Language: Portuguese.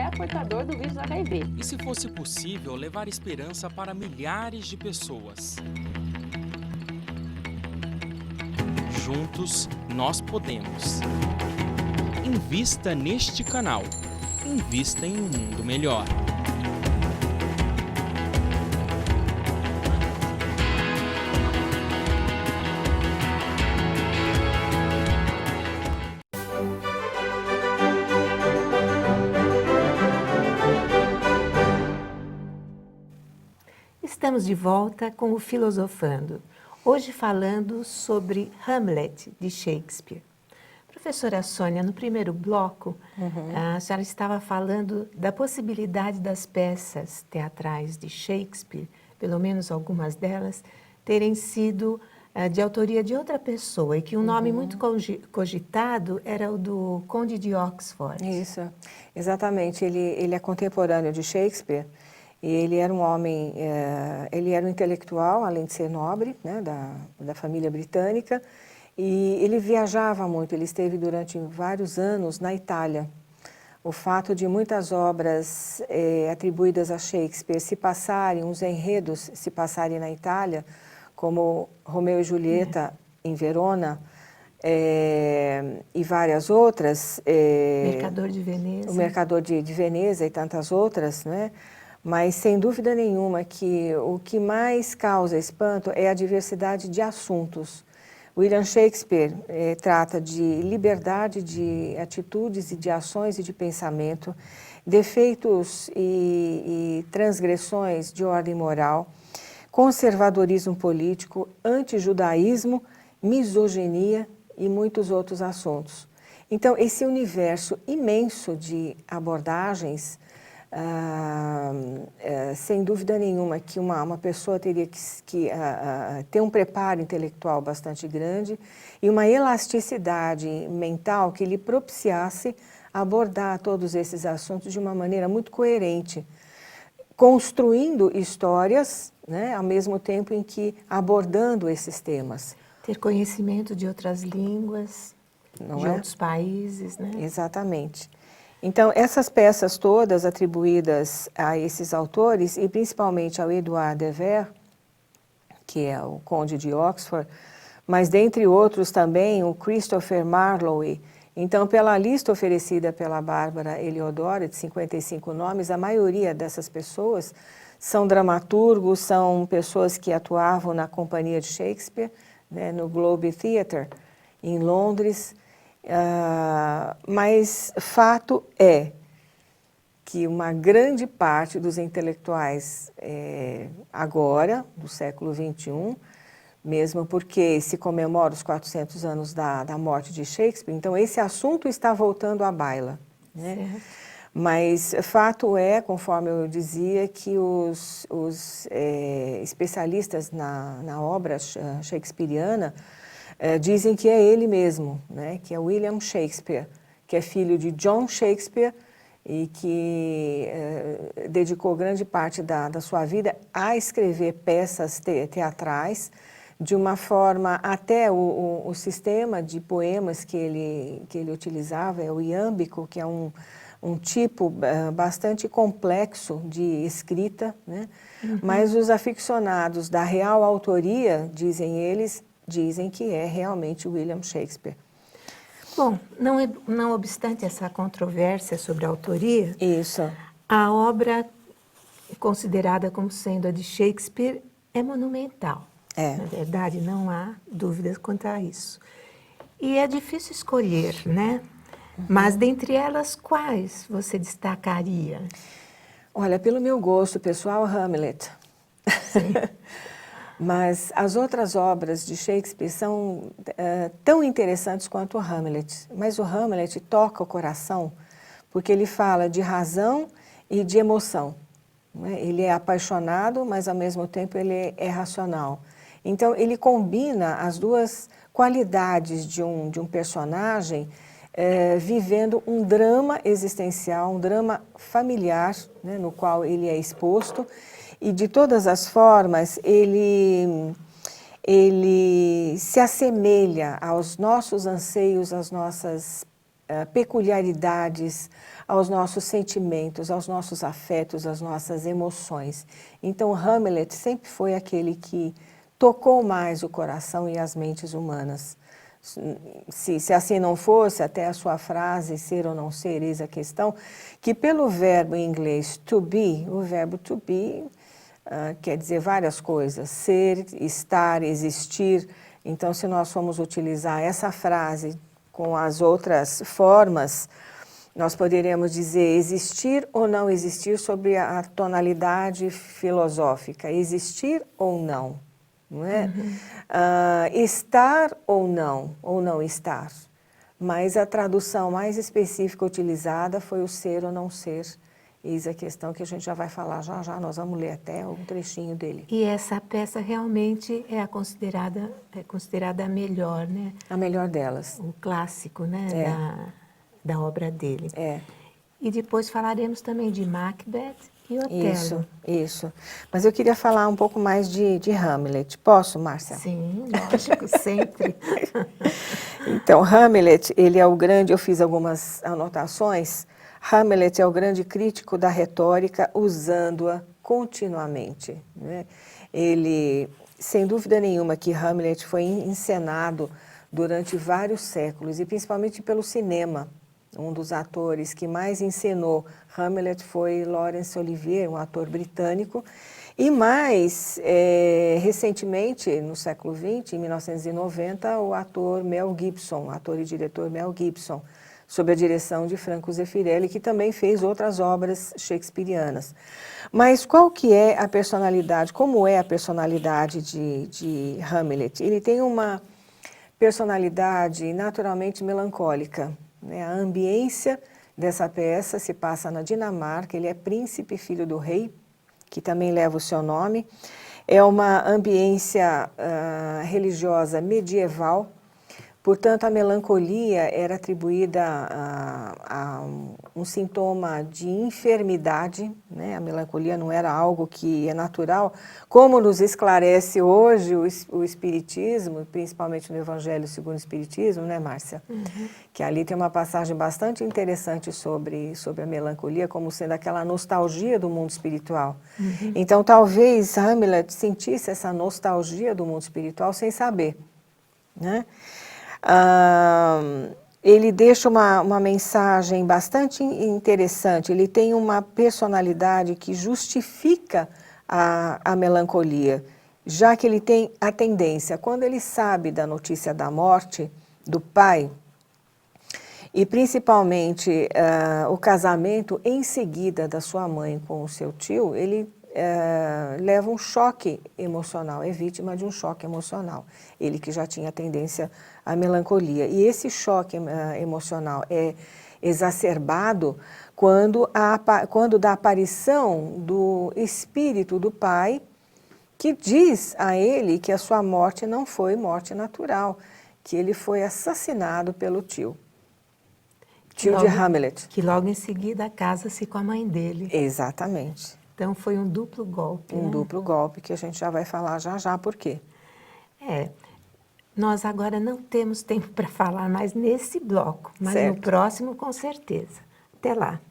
é portador do vírus HIV. E se fosse possível levar esperança para milhares de pessoas? Juntos, nós podemos. Invista neste canal. Invista em um mundo melhor. Estamos de volta com o Filosofando, hoje falando sobre Hamlet, de Shakespeare. Professora Sônia, no primeiro bloco, a senhora estava falando da possibilidade das peças teatrais de Shakespeare, pelo menos algumas delas, terem sido de autoria de outra pessoa, e que um nome muito cogitado era o do Conde de Oxford. Isso, exatamente. Ele é contemporâneo de Shakespeare. E ele era um homem, ele era um intelectual, além de ser nobre, né, da família britânica, e ele viajava muito, ele esteve durante vários anos na Itália. O fato de muitas obras atribuídas a Shakespeare se passarem, uns enredos se passarem na Itália, como Romeu e Julieta em Verona, e várias outras. Mercador de Veneza. O Mercador de Veneza e tantas outras, né? Mas, sem dúvida nenhuma, que o que mais causa espanto é a diversidade de assuntos. William Shakespeare trata de liberdade de atitudes e de ações e de pensamento, defeitos e transgressões de ordem moral, conservadorismo político, antijudaísmo, misoginia e muitos outros assuntos. Então, esse universo imenso de abordagens, sem dúvida nenhuma que uma pessoa teria que ter um preparo intelectual bastante grande e uma elasticidade mental que lhe propiciasse abordar todos esses assuntos de uma maneira muito coerente, construindo histórias, né, ao mesmo tempo em que abordando esses temas. Ter conhecimento de outras línguas, de outros países, né? Exatamente. Então, essas peças todas atribuídas a esses autores, e principalmente ao Edward de Vere, que é o Conde de Oxford, mas dentre outros também o Christopher Marlowe. Então, pela lista oferecida pela Bárbara Eliodoro, de 55 nomes, a maioria dessas pessoas são dramaturgos, são pessoas que atuavam na companhia de Shakespeare, né, no Globe Theatre, em Londres. Mas fato é que uma grande parte dos intelectuais agora, do século XXI, mesmo porque se comemora os 400 anos da morte de Shakespeare, então esse assunto está voltando à baila, né? Mas fato é, conforme eu dizia, que os especialistas na obra shakespeariana dizem que é ele mesmo, né? Que é William Shakespeare, que é filho de John Shakespeare e que dedicou grande parte da sua vida a escrever peças teatrais, de uma forma, até o sistema de poemas que ele utilizava é o iâmbico, que é um tipo bastante complexo de escrita, né? Mas os aficionados da real autoria, dizem eles, dizem que é realmente William Shakespeare. Bom, não obstante essa controvérsia sobre a autoria, a obra considerada como sendo a de Shakespeare é monumental. Na verdade, não há dúvidas quanto a isso. E é difícil escolher, né? Mas, dentre elas, quais você destacaria? Olha, pelo meu gosto pessoal, Hamlet. Sim. Mas as outras obras de Shakespeare são tão interessantes quanto o Hamlet. Mas o Hamlet toca o coração porque ele fala de razão e de emoção, né? Ele é apaixonado, mas ao mesmo tempo ele é racional. Então ele combina as duas qualidades de um personagem vivendo um drama existencial, um drama familiar, né, no qual ele é exposto. E, de todas as formas, ele se assemelha aos nossos anseios, às nossas peculiaridades aos nossos sentimentos, aos nossos afetos, às nossas emoções. Então, Hamlet sempre foi aquele que tocou mais o coração e as mentes humanas. Se assim não fosse, até a sua frase, ser ou não ser, eis a questão, que pelo verbo em inglês to be, o verbo to be quer dizer várias coisas, ser, estar, existir. Então, se nós formos utilizar essa frase com as outras formas, nós poderíamos dizer existir ou não existir sobre a tonalidade filosófica, existir ou não. Não é? Estar ou não estar. Mas a tradução mais específica utilizada foi o ser ou não ser. Eis a questão que a gente já vai falar já, nós vamos ler até um trechinho dele. E essa peça realmente é considerada a melhor, né? A melhor delas. O clássico, né? Da obra dele. É. E depois falaremos também de Macbeth e Otelo. Isso. Mas eu queria falar um pouco mais de Hamlet. Posso, Márcia? Sim, lógico, sempre. Então, Hamlet, ele é o grande, eu fiz algumas anotações, Hamlet é o grande crítico da retórica, usando-a continuamente, né? Ele, sem dúvida nenhuma, que Hamlet foi encenado durante vários séculos, e principalmente pelo cinema. Um dos atores que mais encenou Hamlet foi Laurence Olivier, um ator britânico. E mais recentemente, no século XX, em 1990, o ator Mel Gibson, ator e diretor Mel Gibson, sob a direção de Franco Zeffirelli, que também fez outras obras shakespearianas. Mas qual que é a personalidade, como é a personalidade de Hamlet? Ele tem uma personalidade naturalmente melancólica, né? A ambiência dessa peça se passa na Dinamarca, ele é príncipe, filho do rei, que também leva o seu nome. É uma ambiência religiosa medieval, portanto, a melancolia era atribuída a um sintoma de enfermidade, né? A melancolia não era algo que é natural, como nos esclarece hoje o Espiritismo, principalmente no Evangelho segundo o Espiritismo, né, Márcia? Que ali tem uma passagem bastante interessante sobre a melancolia, como sendo aquela nostalgia do mundo espiritual. Então, talvez Hamlet sentisse essa nostalgia do mundo espiritual sem saber, né? Ele deixa uma mensagem bastante interessante, ele tem uma personalidade que justifica a melancolia, já que ele tem a tendência, quando ele sabe da notícia da morte do pai, e principalmente o casamento em seguida da sua mãe com o seu tio, ele leva um choque emocional, é vítima de um choque emocional. Ele que já tinha tendência à melancolia. E esse choque emocional é exacerbado quando da aparição do espírito do pai, que diz a ele que a sua morte não foi morte natural, que ele foi assassinado pelo tio. Tio de Hamlet. Que logo em seguida casa-se com a mãe dele. Exatamente. Então foi um duplo golpe. Um duplo golpe, que a gente já vai falar já por quê. Nós agora não temos tempo para falar mais nesse bloco, mas certo. no próximo com certeza. Até lá.